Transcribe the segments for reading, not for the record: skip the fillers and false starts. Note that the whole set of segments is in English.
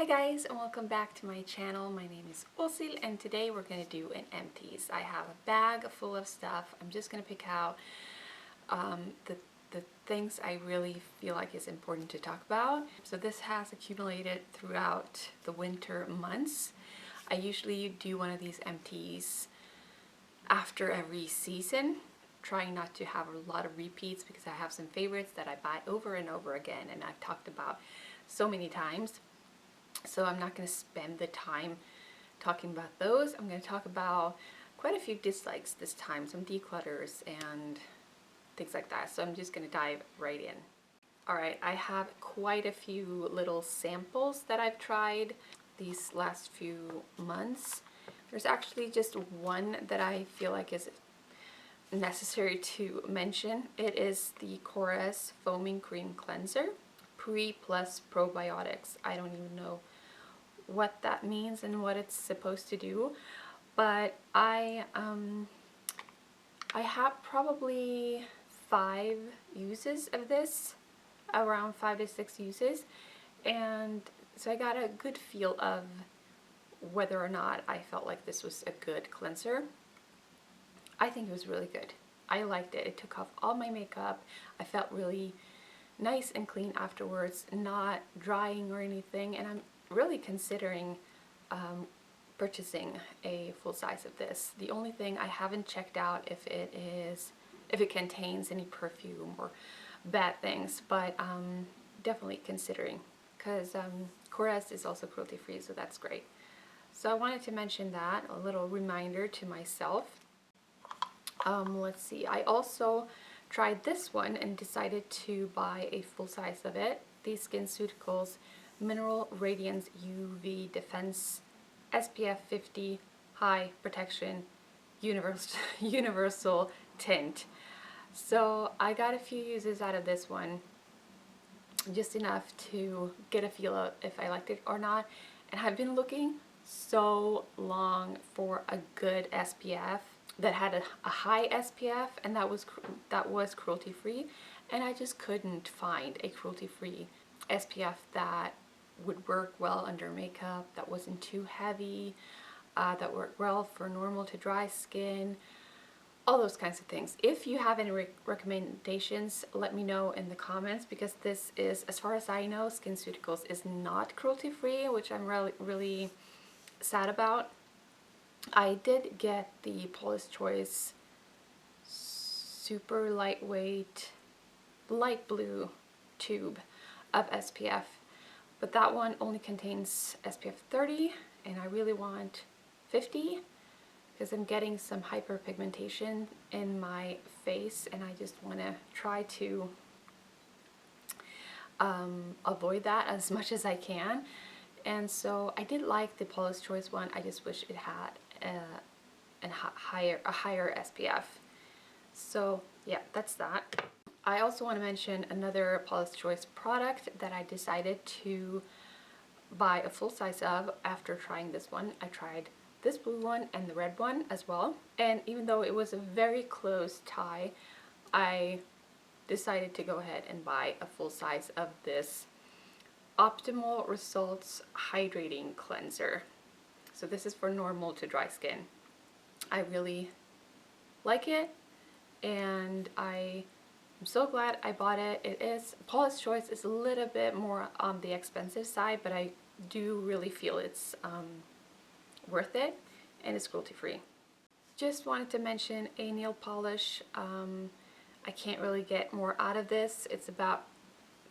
Hi guys, and welcome back to my channel. My name is Osil and today we're going to do an empties. I have a bag full of stuff. I'm just going to pick out the things I really feel like is important to talk about. So this has accumulated throughout the winter months. I usually do one of these empties after every season, trying not to have a lot of repeats because I have some favorites that I buy over and over again and I've talked about so many times. So I'm not going to spend the time talking about those. I'm going to talk about quite a few dislikes this time, some declutters and things like that. So I'm just going to dive right in. Alright, I have quite a few little samples that I've tried these last few months. There's actually just one that I feel like is necessary to mention. It is the Korres Foaming Cream Cleanser. Pre plus probiotics. I don't even know what that means and what it's supposed to do, but I have probably 5 uses of this, around 5 to 6 uses, and so I got a good feel of whether or not I felt like this was a good cleanser. I think it was really good. I liked it. It took off all my makeup. I felt really nice and clean afterwards, not drying or anything, and I'm really considering purchasing a full size of this. The only thing I haven't checked out if it contains any perfume or bad things, but definitely considering, because Korres is also cruelty free, so that's great. So I wanted to mention that, a little reminder to myself. Let's see, I also tried this one and decided to buy a full size of it. The Skinceuticals Mineral Radiance UV Defense SPF 50 High Protection Universal Tint. So I got a few uses out of this one, just enough to get a feel of if I liked it or not. And I've been looking so long for a good SPF that had a high SPF and that was cruelty free, and I just couldn't find a cruelty free SPF that would work well under makeup, that wasn't too heavy, that worked well for normal to dry skin, all those kinds of things. If you have any recommendations, let me know in the comments, because this is, as far as I know, Skinceuticals is not cruelty free, which I'm really sad about. I did get the Paula's Choice super lightweight light blue tube of SPF, but that one only contains SPF 30 and I really want 50 because I'm getting some hyperpigmentation in my face and I just want to try to avoid that as much as I can. And so I did like the Paula's Choice one. I just wish it had a higher SPF. So yeah, that's that. I also want to mention another Paula's Choice product that I decided to buy a full size of after trying this one. I tried this blue one and the red one as well, and even though it was a very close tie, I decided to go ahead and buy a full size of this Optimal Results Hydrating Cleanser. So this is for normal to dry skin. I really like it and I'm so glad I bought it. It is, Paula's Choice is a little bit more on the expensive side, but I do really feel it's worth it and it's cruelty free. Just wanted to mention a nail polish. I can't really get more out of this. It's about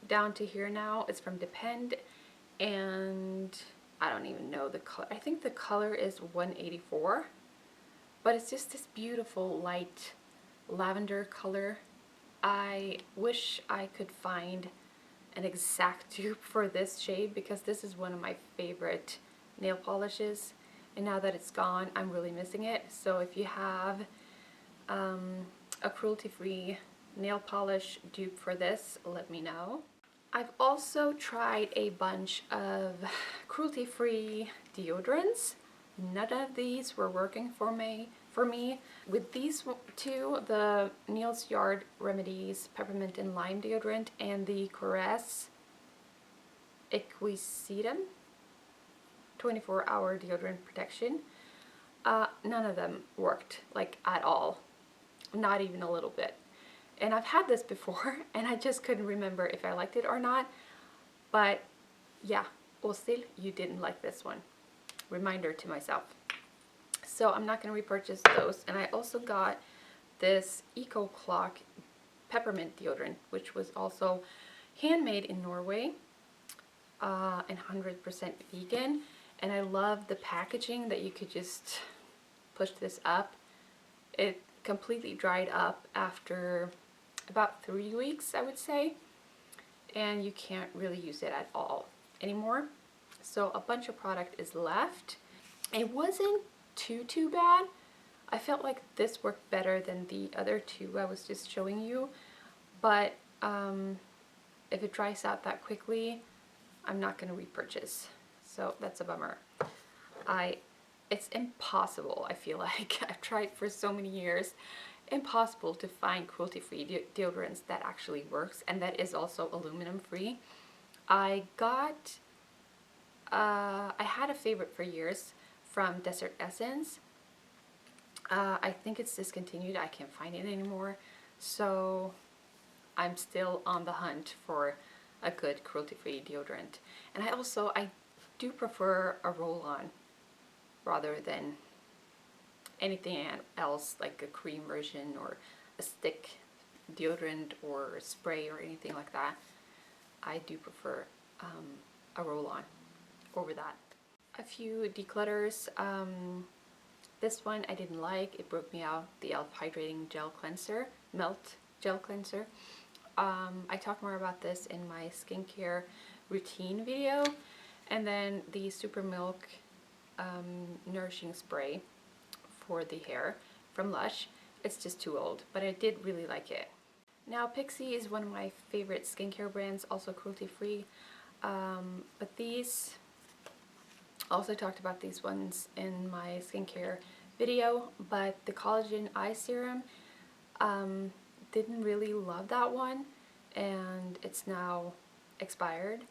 down to here now. It's from Depend and I don't even know the color. I think the color is 184, but it's just this beautiful light lavender color. I wish I could find an exact dupe for this shade because this is one of my favorite nail polishes, and now that it's gone I'm really missing it. So if you have a cruelty-free nail polish dupe for this, let me know. I've also tried a bunch of cruelty-free deodorants. None of these were working for me. With these two, the Neal's Yard Remedies Peppermint and Lime deodorant and the Korres Equisetum 24-hour deodorant protection. None of them worked, like, at all. Not even a little bit. And I've had this before, and I just couldn't remember if I liked it or not. But yeah, well, still, you didn't like this one. Reminder to myself. So I'm not going to repurchase those. And I also got this Eco Clock Peppermint deodorant, which was also handmade in Norway and 100% vegan. And I love the packaging that you could just push this up. It completely dried up after about 3 weeks, I would say, and you can't really use it at all anymore. So a bunch of product is left. It wasn't too bad. I felt like this worked better than the other two I was just showing you, but if it dries out that quickly, I'm not going to repurchase. So that's a bummer. It's impossible, I feel like. I've tried for so many years. Impossible to find cruelty-free deodorants that actually works, and that is also aluminum free. I had a favorite for years from Desert Essence. I think it's discontinued. I can't find it anymore. So I'm still on the hunt for a good cruelty-free deodorant. And I do prefer a roll-on rather than anything else, like a cream version or a stick deodorant or a spray or anything like that. I do prefer a roll-on over that. A few declutters. This one I didn't like. It broke me out. The e.l.f. Hydrating Gel Cleanser, Melt Gel Cleanser. I talk more about this in my skincare routine video. And then the Super Milk Nourishing Spray for the hair from Lush. It's just too old, but I did really like it. Now, Pixi is one of my favorite skincare brands, also cruelty-free. But these, also talked about these ones in my skincare video, but the Collagen Eye Serum, didn't really love that one, and it's now expired.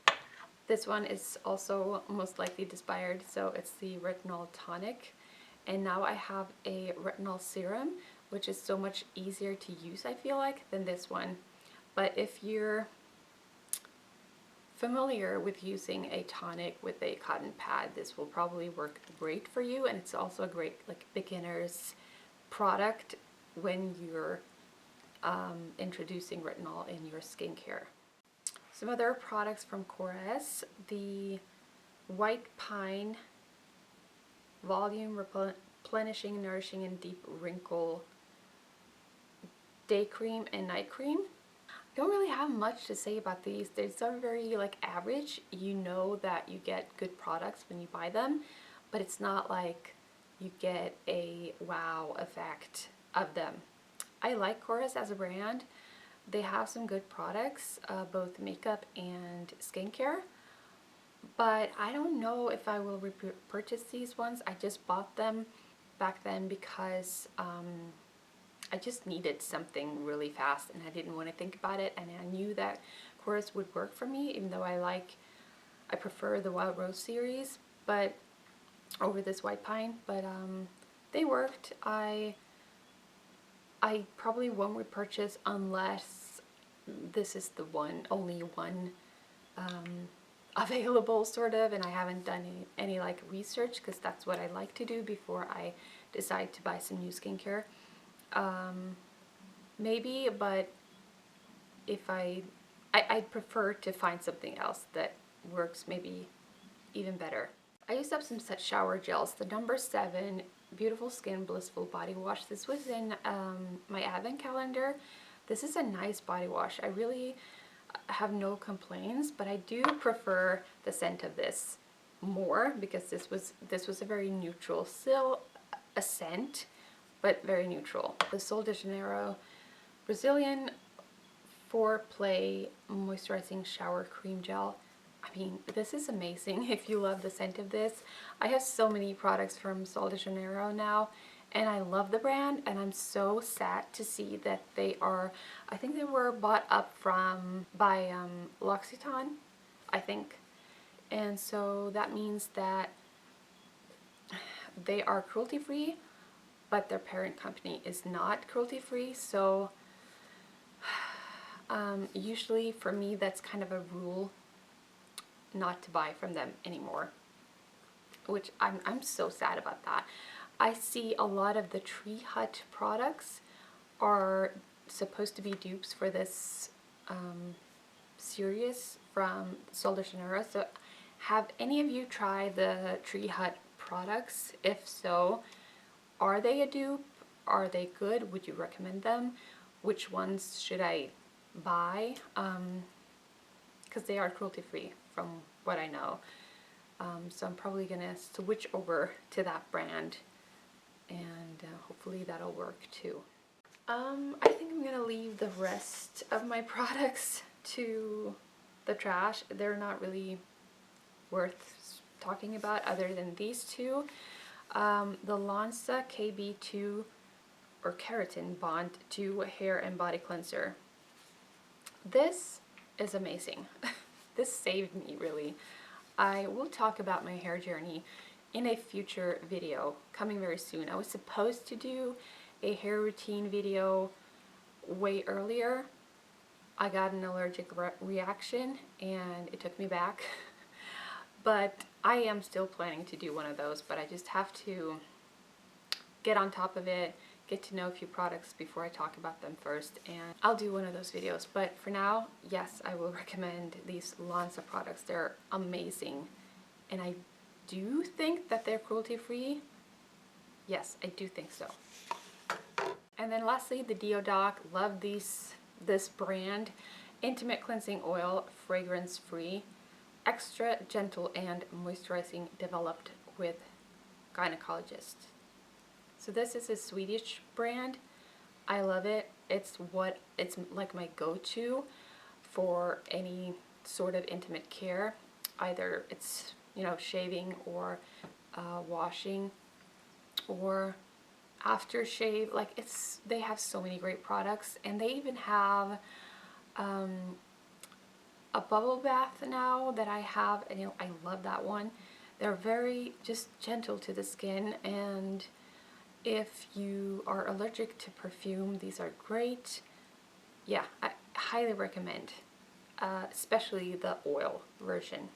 This one is also most likely expired, so it's the Retinol Tonic. And now I have a retinol serum, which is so much easier to use, I feel like, than this one. But if you're familiar with using a tonic with a cotton pad, this will probably work great for you. And it's also a great, like, beginner's product when you're introducing retinol in your skincare. Some other products from Korres: White Pine Volume Replenishing, Nourishing, and Deep Wrinkle Day Cream and Night Cream. I don't really have much to say about these. They're so very, like, average. You know that you get good products when you buy them, but it's not like you get a wow effect of them. I like Korres as a brand. They have some good products, both makeup and skincare. But I don't know if I will repurchase these ones. I just bought them back then because I just needed something really fast and I didn't want to think about it. And I knew that Korres would work for me, even though I prefer the Wild Rose series but over this White Pine. But they worked. I probably won't repurchase unless this is the only one available, sort of, and I haven't done any like research, because that's what I like to do before I decide to buy some new skincare. Maybe, but if I'd prefer to find something else that works maybe even better. I used up some set shower gels. The number 7 Beautiful Skin Blissful Body Wash. This was in my advent calendar. This is a nice body wash. I really have no complaints, but I do prefer the scent of this more, because this was a very neutral, still a scent, but very neutral. The Sol de Janeiro Brazilian Foreplay Moisturizing Shower Cream Gel. I mean, this is amazing if you love the scent of this. I have so many products from Sol de Janeiro now, and I love the brand, and I'm so sad to see that they are, I think they were bought up by L'Occitane, I think. And so that means that they are cruelty free, but their parent company is not cruelty free. So usually for me, that's kind of a rule not to buy from them anymore, which I'm so sad about that. I see a lot of the Tree Hut products are supposed to be dupes for this series from Sol de Janeiro. So have any of you tried the Tree Hut products? If so, are they a dupe? Are they good? Would you recommend them? Which ones should I buy? Because they are cruelty free from what I know. So I'm probably gonna switch over to that brand, and hopefully that'll work too. I think I'm gonna leave the rest of my products to the trash. They're not really worth talking about other than these two. The Lanza KB2 or Keratin Bond 2 Hair and Body Cleanser. This is amazing. This saved me, really. I will talk about my hair journey in a future video coming very soon. I was supposed to do a hair routine video way earlier. I got an allergic reaction and it took me back. But I am still planning to do one of those, but I just have to get on top of it, get to know a few products before I talk about them first, and I'll do one of those videos. But for now, yes, I will recommend these Lanza products. They're amazing, and I do think that they're cruelty free. Yes, I do think so. And then lastly, the Deodoc. Love this brand. Intimate Cleansing Oil, fragrance free, extra gentle and moisturizing, developed with gynecologists. So this is a Swedish brand. I love it. It's like my go-to for any sort of intimate care. Either it's, you know, shaving or washing or aftershave. Like, they have so many great products, and they even have a bubble bath now that I have, and you know, I love that one. They're very just gentle to the skin, and if you are allergic to perfume, these are great. Yeah, I highly recommend, especially the oil version.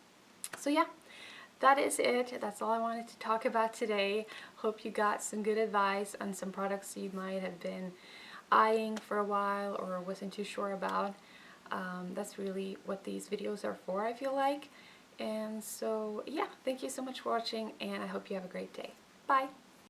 So yeah, that is it. That's all I wanted to talk about today. Hope you got some good advice on some products you might have been eyeing for a while or wasn't too sure about. That's really what these videos are for, I feel like. And so yeah, thank you so much for watching, and I hope you have a great day. Bye!